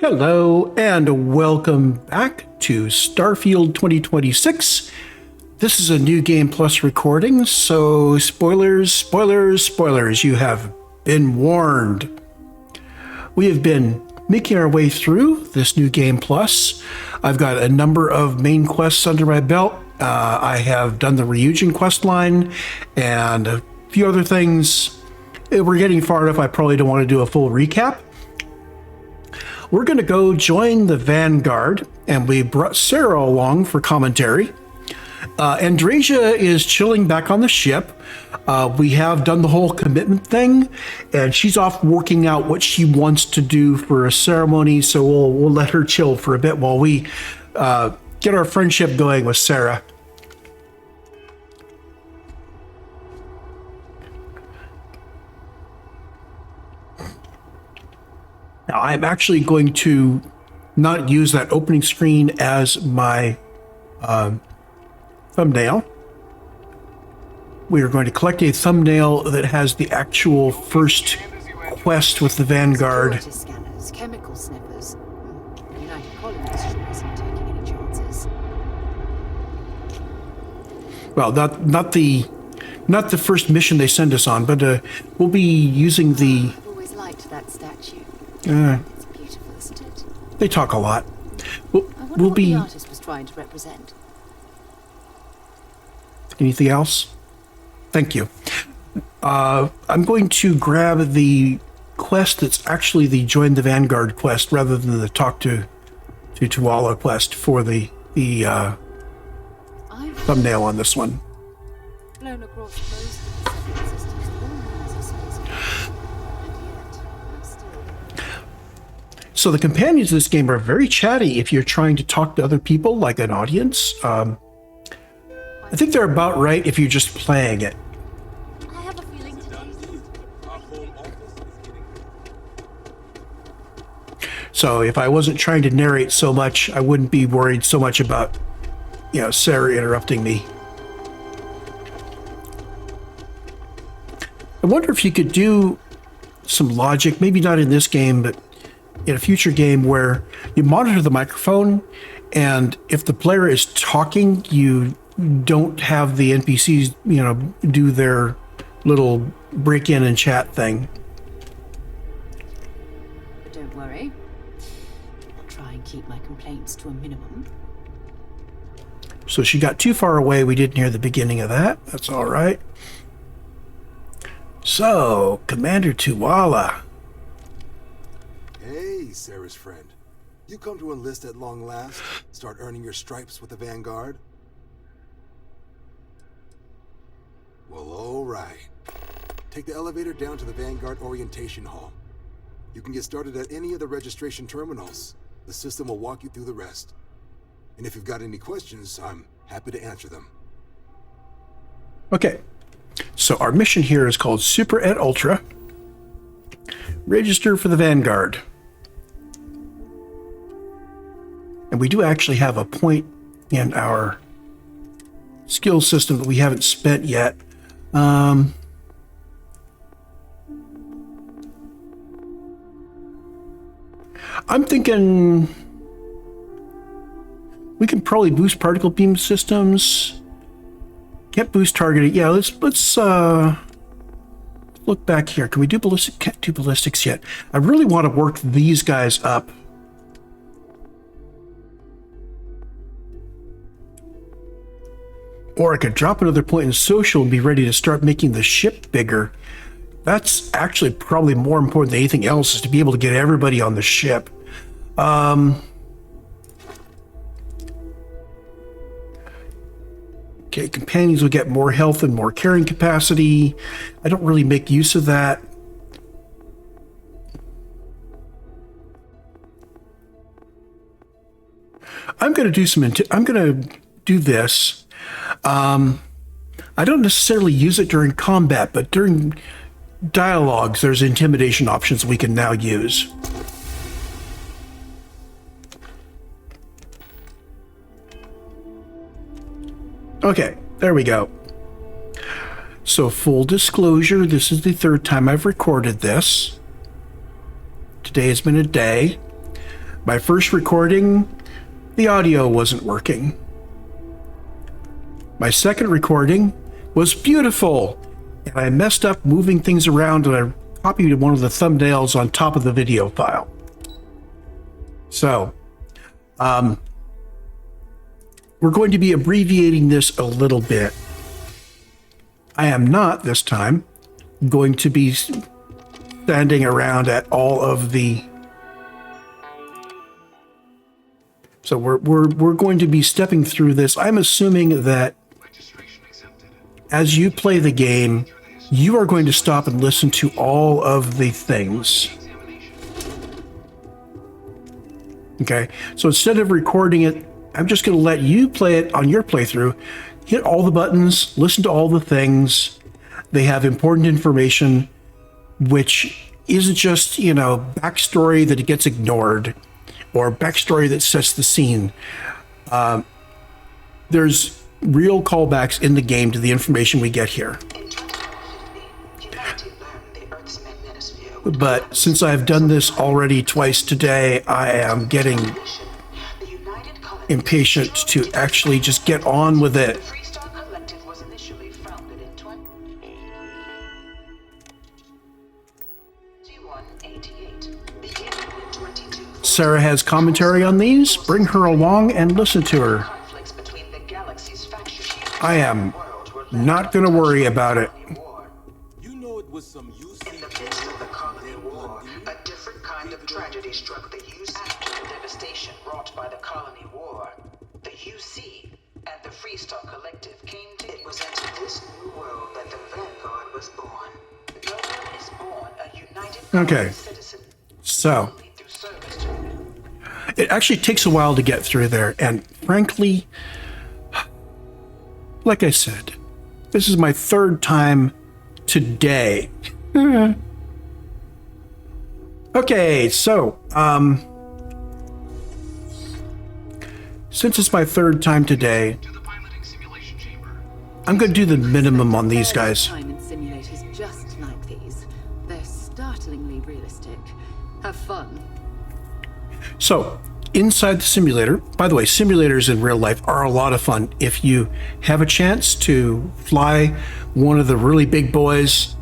Hello and welcome back to Starfield 2026. This is a new Game Plus recording, so spoilers, you have been warned. We have been making our way through this new Game Plus. I've got a number of main quests under my belt. I have done the Ryujin quest line and a few other things. We're getting far enough, I probably don't want to do a full recap. We're going to go join the Vanguard, and we brought Sarah along for commentary. Andrasia is chilling back on the ship. We have done the whole commitment thing, and she's off working out what she wants to do for a ceremony, so we'll let her chill for a bit while we get our friendship going with Sarah. Now, I'm actually going to not use that opening screen as my thumbnail. We are going to collect a thumbnail that has the actual first quest with the Vanguard. Scanners, chemical sniffers. The United Colonists sure isn't taking any chances. Well, not the first mission they send us on, but we'll be using the. I've always liked that statue. It's beautiful, isn't it? They talk a lot. I wonder what the artist was trying to represent. Anything else? Thank you. I'm going to grab the quest that's actually the Join the Vanguard quest rather than the Talk to Tuala quest for the thumbnail on this one. Blown across most of the systems, all miles of space, and yet I'm still. So the companions of this game are very chatty if you're trying to talk to other people like an audience. I think they're about right if you're just playing it. I have a feeling today. So if I wasn't trying to narrate so much, I wouldn't be worried so much about, Sarah interrupting me. I wonder if you could do some logic, maybe not in this game, but in a future game where you monitor the microphone, and if the player is talking, you don't have the NPCs, do their little break-in and chat thing. But don't worry. I'll try and keep my complaints to a minimum. So she got too far away. We didn't hear the beginning of that. That's all right. So, Commander Tuala. Hey, Sarah's friend. You come to enlist at long last? Start earning your stripes with the Vanguard? Well, all right. Take the elevator down to the Vanguard Orientation Hall. You can get started at any of the registration terminals. The system will walk you through the rest. And if you've got any questions, I'm happy to answer them. Okay. So our mission here is called Supra et Ultra. Register for the Vanguard. And we do actually have a point in our skill system that we haven't spent yet. I'm thinking we can probably boost particle beam systems. Can't boost targeting. Yeah, let's look back here. Can we do ballistic? Can't do ballistics yet. I really want to work these guys up. Or I could drop another point in social and be ready to start making the ship bigger. That's actually probably more important than anything else, is to be able to get everybody on the ship. Okay, companions will get more health and more carrying capacity. I don't really make use of that. I'm going to do this. I don't necessarily use it during combat, but during dialogues, there's intimidation options we can now use. Okay, there we go. So full disclosure, this is the third time I've recorded this. Today has been a day. My first recording, the audio wasn't working. My second recording was beautiful, and I messed up moving things around, and I copied one of the thumbnails on top of the video file. So, we're going to be abbreviating this a little bit. I am not, this time, going to be standing around at all of the... So we're going to be stepping through this. I'm assuming that as you play the game, you are going to stop and listen to all of the things. Okay, so instead of recording it, I'm just going to let you play it on your playthrough. Hit all the buttons, listen to all the things. They have important information, which isn't just, backstory that it gets ignored or backstory that sets the scene. There's real callbacks in the game to the information we get here. But since I've done this already twice today, I am getting impatient to actually just get on with it. Sarah has commentary on these. Bring her along and listen to her. I am not going to worry about it. You know it was some UC. In the midst of the colony war, a different kind of tragedy struck the UC. After the devastation wrought by the colony war, the UC and the Freestar Collective came to... It was into this new world that the Vanguard was born. No one is born a united citizen. So it actually takes a while to get through there, and frankly, like I said, this is my third time today. Okay, so since it's my third time today, I'm going to do the minimum on these guys. Time in simulators just like these. They're startlingly realistic. Have fun. So, inside the simulator, by the way, simulators in real life are a lot of fun. If you have a chance to fly one of the really big boys,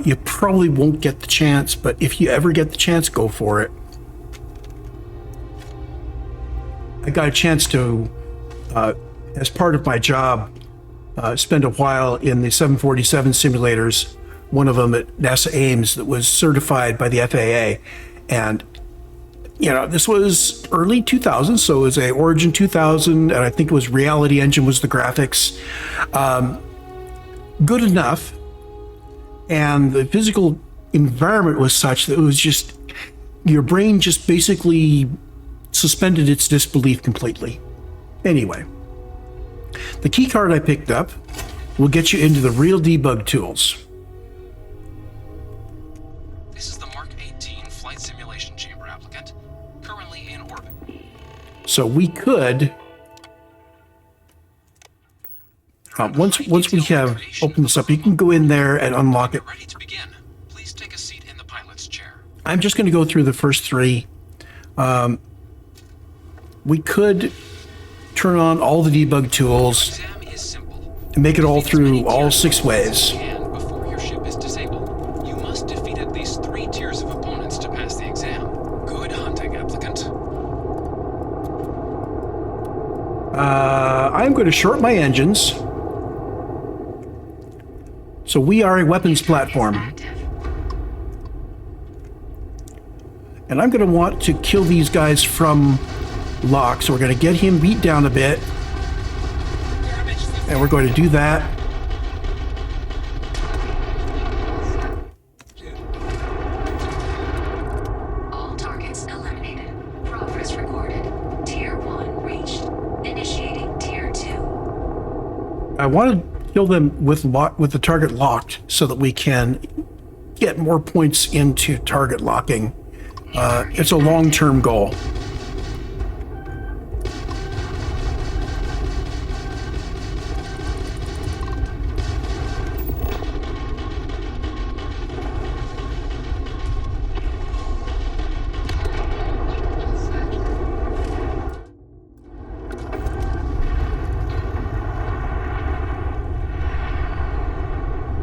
you probably won't get the chance, but if you ever get the chance, go for it. I got a chance to, as part of my job, spend a while in the 747 simulators, one of them at NASA Ames that was certified by the FAA. And this was early 2000s, so it was a Origin 2000, and I think it was Reality Engine was the graphics. Good enough, and the physical environment was such that it was just, your brain just basically suspended its disbelief completely. Anyway, the key card I picked up will get you into the real debug tools. This is the Mark 18 flight simulation chamber applicant, currently in orbit. So we could, once we have opened this up, you can go in there and unlock it. Ready to begin. Please take a seat in the pilot's chair. I'm just going to go through the first three. We could turn on all the debug tools Exam is simple. and make it all through all 6 ways. And before your ship is disabled, you must defeat at least 3 tiers of opponents to pass the exam. Good hunting, applicant. I'm going to short my engines. So we are a weapons platform. And I'm going to want to kill these guys from lock. So we're going to get him beat down a bit. And we're going to do that. All targets eliminated. Progress recorded. Tier 1 reached. Initiating Tier 2. I want to kill them with the target locked so that we can get more points into target locking. It's a long-term goal.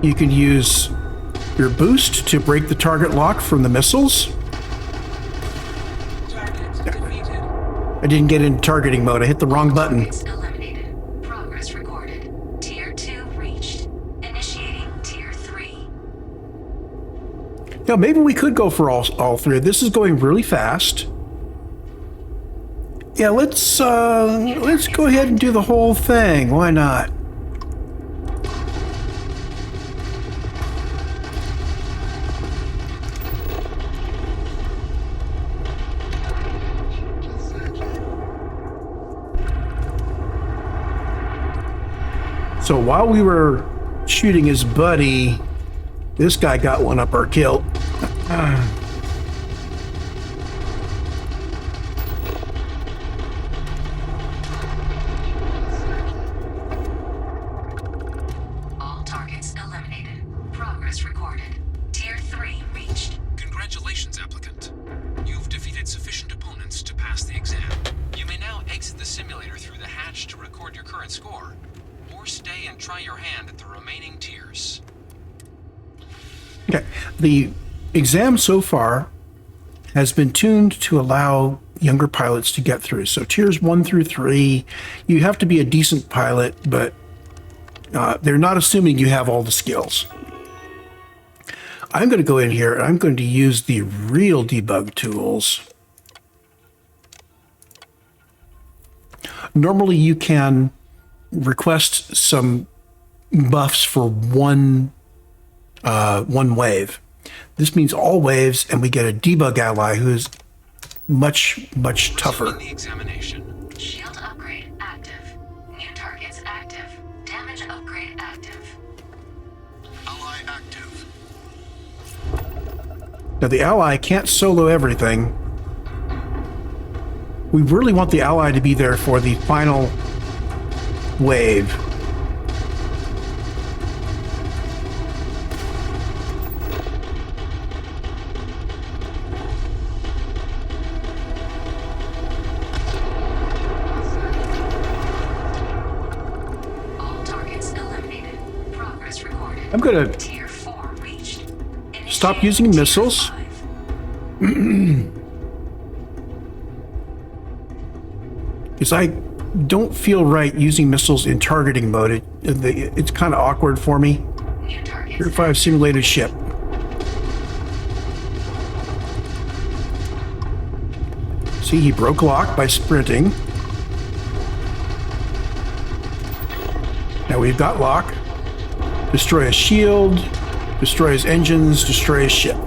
You can use your boost to break the target lock from the missiles. I didn't get into targeting mode. I hit the wrong button. Targets eliminated. Progress recorded. Tier 2 reached. Initiating Tier 3. Now, maybe we could go for all three. This is going really fast. Yeah, let's go ahead and do the whole thing. Why not? So while we were shooting his buddy, this guy got one up our kilt. All targets eliminated. Progress recorded. Tier 3 reached. Congratulations, applicant. You've defeated sufficient opponents to pass the exam. You may now exit the simulator through the hatch to record your current score, or stay and try your hand at the remaining tiers. Okay, the exam so far has been tuned to allow younger pilots to get through. So tiers 1 through 3, you have to be a decent pilot, but they're not assuming you have all the skills. I'm going to go in here and I'm going to use the real debug tools. Normally you can request some buffs for one wave. This means all waves, and we get a debug ally who is much tougher. Resuming the examination. Shield upgrade active. New targets active. Damage upgrade active. Ally active. Now the ally can't solo everything. We really want the ally to be there for the final wave. All targets eliminated. Progress recorded. I'm going to Tier 4 reached. stop Initiating using Tier missiles. 5. Because I don't feel right using missiles in targeting mode. It's kind of awkward for me. New targets. Tier 5 simulated ship. See, he broke lock by sprinting. Now we've got lock. Destroy a shield, destroy his engines, destroy his ship.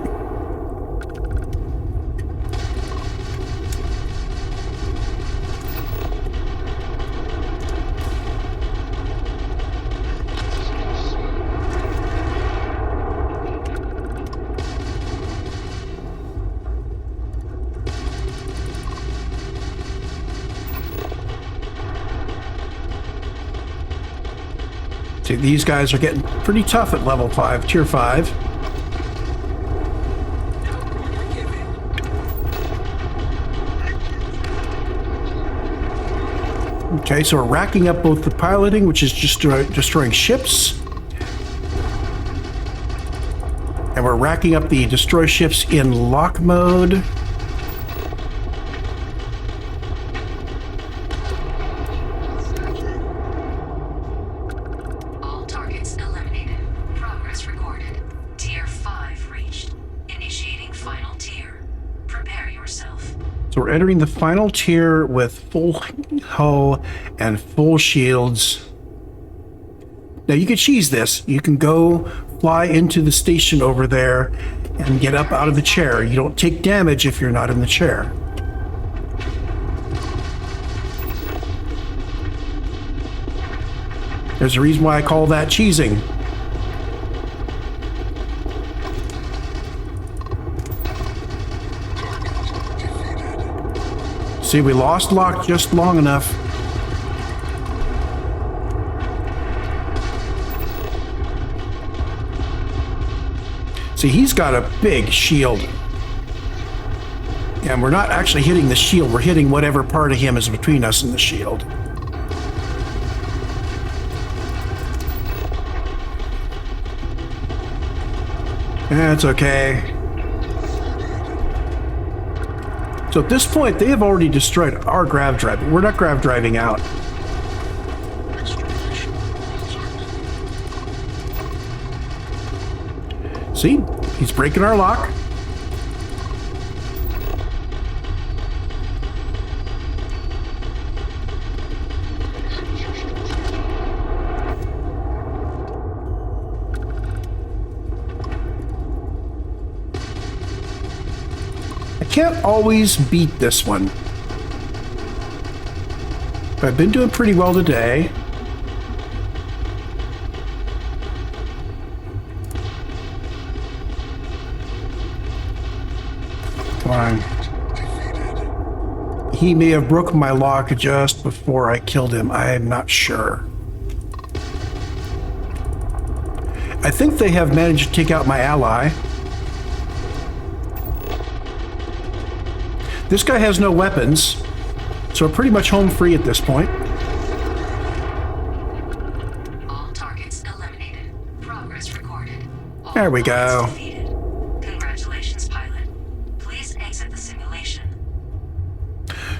See, these guys are getting pretty tough at level 5, tier 5. Okay, so we're racking up both the piloting, which is just destroying ships, and we're racking up the destroy ships in lock mode. All targets eliminated. Progress recorded. Tier 5 reached. Initiating final tier. Prepare yourself. So we're entering the final tier with full hull and full shields. Now you can cheese this. You can go fly into the station over there and get up out of the chair. You don't take damage if you're not in the chair. There's a reason why I call that cheesing. See, we lost lock just long enough. See, he's got a big shield. And we're not actually hitting the shield, we're hitting whatever part of him is between us and the shield. That's okay. So at this point, they have already destroyed our grav drive, but we're not grav driving out. See? He's breaking our lock. I can't always beat this one. But I've been doing pretty well today. Come on. He may have broken my lock just before I killed him. I'm not sure. I think they have managed to take out my ally. This guy has no weapons, so we're pretty much home free at this point. All targets eliminated. Progress recorded. All There we go. bots defeated. Congratulations, pilot. Please exit the simulation.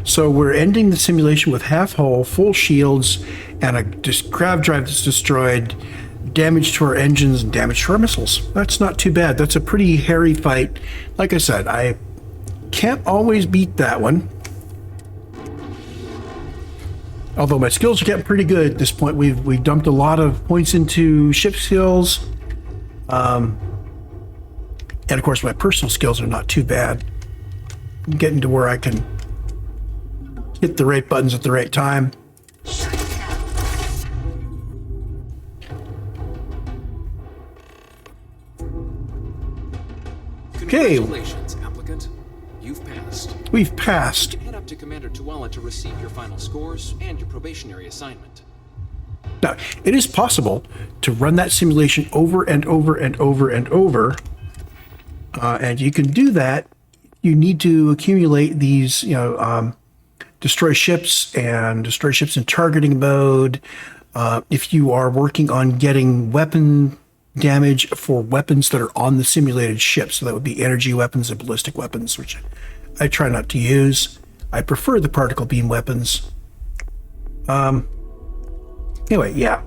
So we're ending the simulation with half hull, full shields, and a grav drive that's destroyed, damage to our engines, and damage to our missiles. That's not too bad. That's a pretty hairy fight. Like I said, I can't always beat that one. Although my skills are getting pretty good at this point. We've dumped a lot of points into ship skills. And of course my personal skills are not too bad. I'm getting to where I can hit the right buttons at the right time. Shutting down. Okay. Congratulations, applicant. You've passed. We've passed. Head up to Commander Tuala to receive your final scores and your probationary assignment. Now, it is possible to run that simulation over and over and over and over. And you can do that. You need to accumulate these, destroy ships and destroy ships in targeting mode. If you are working on getting weapon damage for weapons that are on the simulated ship, so that would be energy weapons and ballistic weapons, which I try not to use. I prefer the particle beam weapons. Anyway, yeah.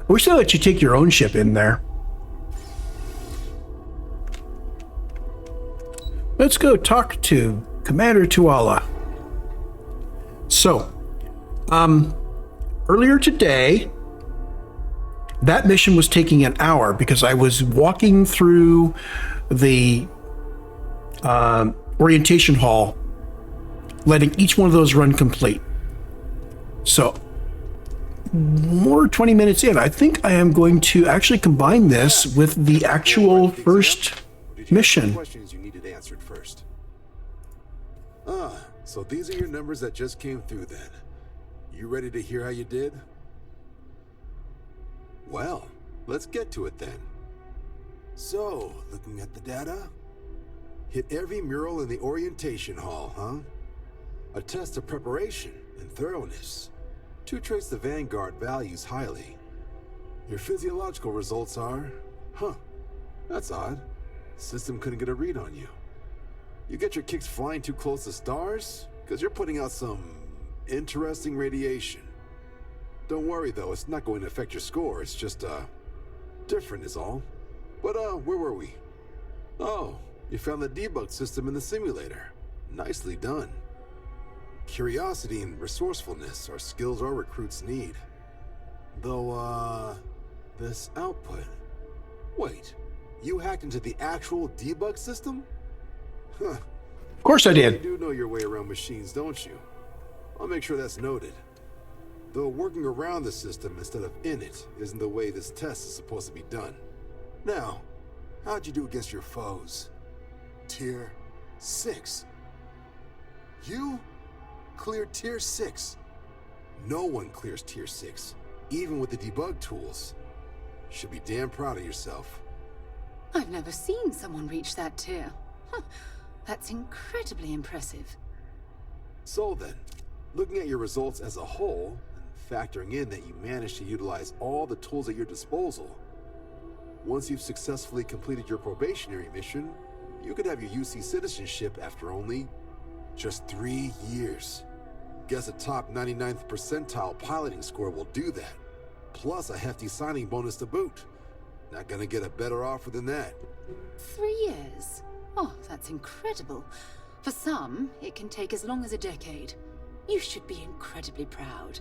I wish they let you take your own ship in there. Let's go talk to Commander Tuala. So, earlier today, that mission was taking an hour because I was walking through the orientation hall, letting each one of those run complete. So, more 20 minutes in, I think I am going to actually combine this with the actual first mission. Questions you needed answered first. So these are your numbers that just came through then. You ready to hear how you did? Well, let's get to it then. So, looking at the data, hit every mural in the orientation hall, huh? A test of preparation and thoroughness. 2 traits the Vanguard values highly. Your physiological results are, that's odd. System couldn't get a read on you. You get your kicks flying too close to stars? Because you're putting out some interesting radiation. Don't worry though, it's not going to affect your score. It's just, different is all. But, where were we? Oh, you found the debug system in the simulator. Nicely done. Curiosity and resourcefulness are skills our recruits need. Though, this output... Wait, you hacked into the actual debug system? Huh. Of course I You did. do know your way around machines, don't you? I'll make sure that's noted. Though working around the system instead of in it isn't the way this test is supposed to be done. Now, how'd you do against your foes? Tier 6. You cleared Tier 6. No one clears Tier 6, even with the debug tools. Should be damn proud of yourself. I've never seen someone reach that tier. That's incredibly impressive. So then, looking at your results as a whole, and factoring in that you managed to utilize all the tools at your disposal, Once you've successfully completed your probationary mission, you could have your UC citizenship after only just 3 years. Guess a top 99th percentile piloting score will do that. Plus a hefty signing bonus to boot. Not gonna get a better offer than that. 3 years? Oh, that's incredible. For some, it can take as long as a decade. You should be incredibly proud.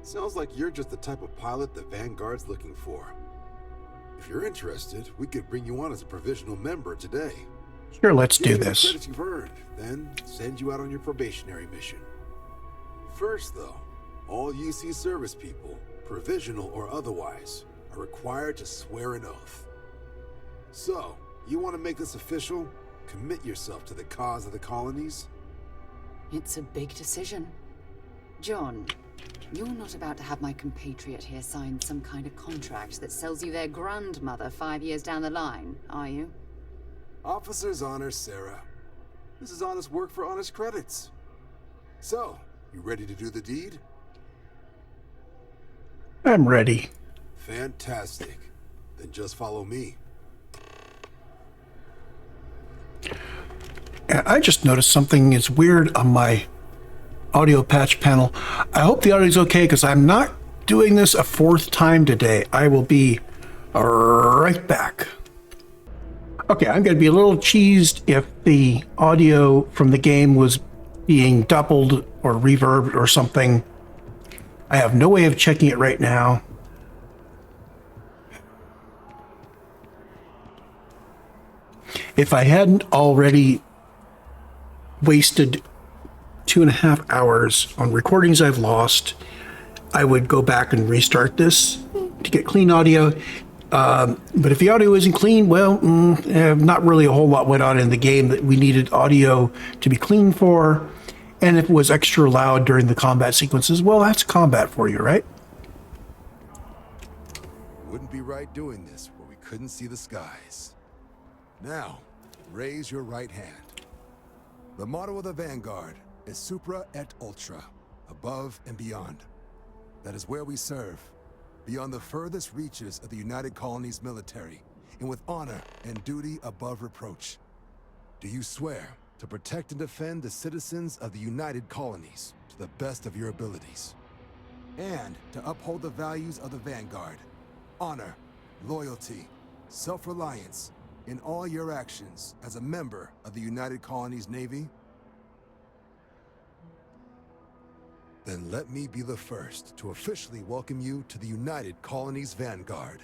Sounds like you're just the type of pilot the Vanguard's looking for. If you're interested, we could bring you on as a provisional member today. Sure, let's do Give you the this. credits you've earned, then send you out on your probationary mission. First, though, all UC service people, provisional or otherwise, are required to swear an oath. So, you want to make this official? Commit yourself to the cause of the colonies? It's a big decision. John, you're not about to have my compatriot here sign some kind of contract that sells you their grandmother 5 years down the line, are you? Officer's honor, Sarah. This is honest work for honest credits. So, you ready to do the deed? I'm ready. Fantastic. Then just follow me. I just noticed something is weird on my audio patch panel. I hope the audio is okay because I'm not doing this a 4th time today. I will be right back. Okay, I'm going to be a little cheesed if the audio from the game was being doubled or reverbed or something. I have no way of checking it right now. If I hadn't already wasted 2.5 hours on recordings I've lost, I would go back and restart this to get clean audio. But if the audio isn't clean, well, not really a whole lot went on in the game that we needed audio to be clean for. And if it was extra loud during the combat sequences, well, that's combat for you, right? Wouldn't be right doing this where we couldn't see the skies. Now, raise your right hand. The motto of the Vanguard is Supra et Ultra, above and beyond. That is where we serve, beyond the furthest reaches of the United Colonies military, and with honor and duty above reproach. Do you swear to protect and defend the citizens of the United Colonies to the best of your abilities? And to uphold the values of the Vanguard, honor, loyalty, self-reliance, in all your actions as a member of the United Colonies Navy? Then let me be the first to officially welcome you to the United Colonies Vanguard.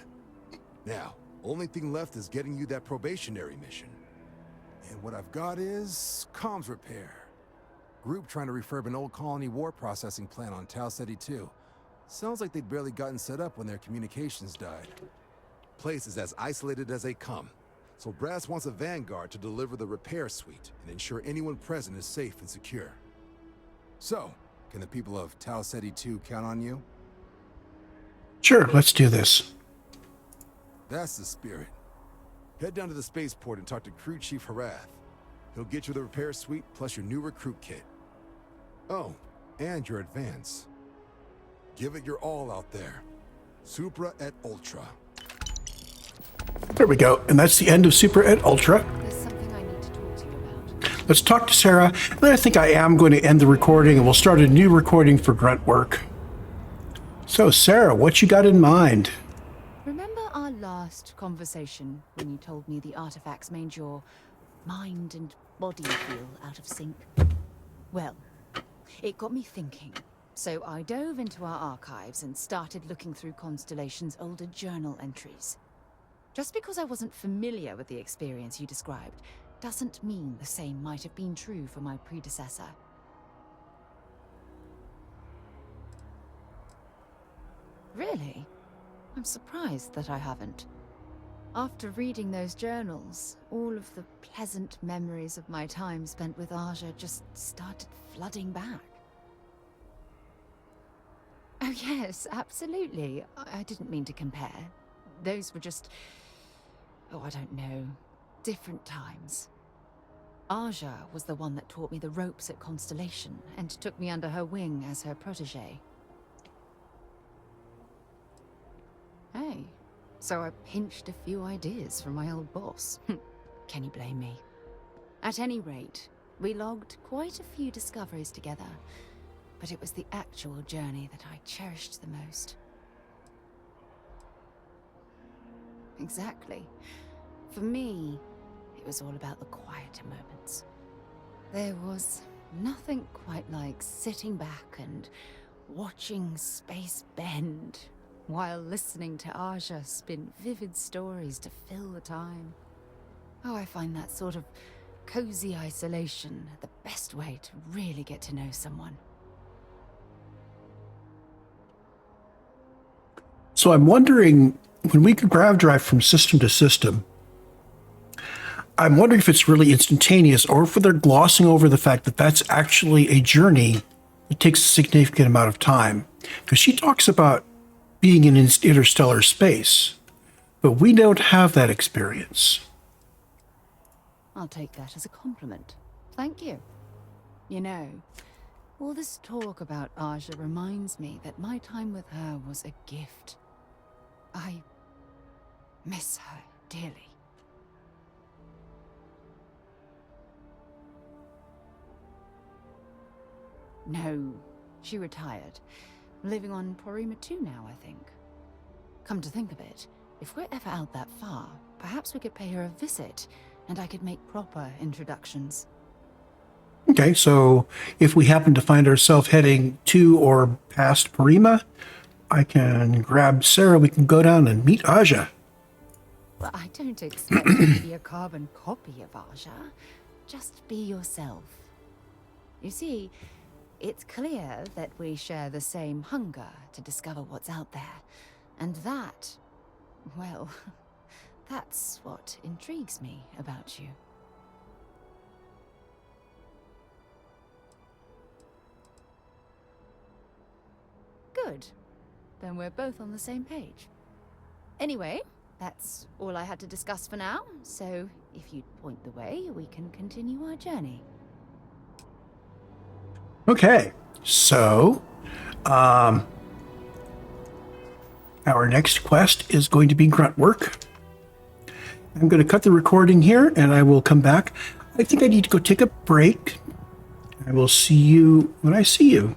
Now, only thing left is getting you that probationary mission. And what I've got is comms repair. Group trying to refurb an old colony war processing plant on Tau Ceti 2. Sounds like they'd barely gotten set up when their communications died. Place is as isolated as they come. So Brass wants a Vanguard to deliver the repair suite and ensure anyone present is safe and secure. So, can the people of Tau Ceti 2 count on you? Sure, let's do this. That's the spirit. Head down to the spaceport and talk to Crew Chief Harath. He'll get you the repair suite plus your new recruit kit. Oh, and your advance. Give it your all out there. Supra et Ultra. There we go. And that's the end of Supra et Ultra. There's something I need to talk to you about. Let's talk to Sarah. Then I think I am going to end the recording and we'll start a new recording for grunt work. So, Sarah, what you got in mind? Remember our last conversation when you told me the artifacts made your mind and body feel out of sync? Well, it got me thinking. So I dove into our archives and started looking through Constellation's older journal entries. Just because I wasn't familiar with the experience you described doesn't mean the same might have been true for my predecessor. Really? I'm surprised that I haven't. After reading those journals, all of the pleasant memories of my time spent with Aja just started flooding back. Oh yes, absolutely. I didn't mean to compare. Those were just... oh, I don't know. Different times. Aja was the one that taught me the ropes at Constellation and took me under her wing as her protege. Hey, So I pinched a few ideas from my old boss. Can you blame me? At any rate, we logged quite a few discoveries together, but it was the actual journey that I cherished the most. Exactly. For me, it was all about the quieter moments. There was nothing quite like sitting back and watching space bend while listening to Aja spin vivid stories to fill the time. Oh, I find that sort of cozy isolation the best way to really get to know someone. So I'm wondering, when we could grav drive from system to system, I'm wondering if it's really instantaneous or if they're glossing over the fact that that's actually a journey that takes a significant amount of time. Because she talks about being in interstellar space, but we don't have that experience. I'll take that as a compliment. Thank you. You know, all this talk about Aja reminds me that my time with her was a gift. I miss her dearly. No, she retired. Living on Porima 2 now, I think. Come to think of it, if we're ever out that far, perhaps we could pay her a visit, and I could make proper introductions. Okay, so if we happen to find ourselves heading to or past Porima, I can grab Sarah, we can go down and meet Aja. Well, I don't expect you to be a carbon copy of Aja. Just be yourself. You see, it's clear that we share the same hunger to discover what's out there. And that, well, that's what intrigues me about you. Good. Then we're both on the same page. Anyway, that's all I had to discuss for now, so if you'd point the way, we can continue our journey. Okay, so our next quest is going to be grunt work. I'm going to cut the recording here and I will come back. I think I need to go take a break. I will see you when I see you.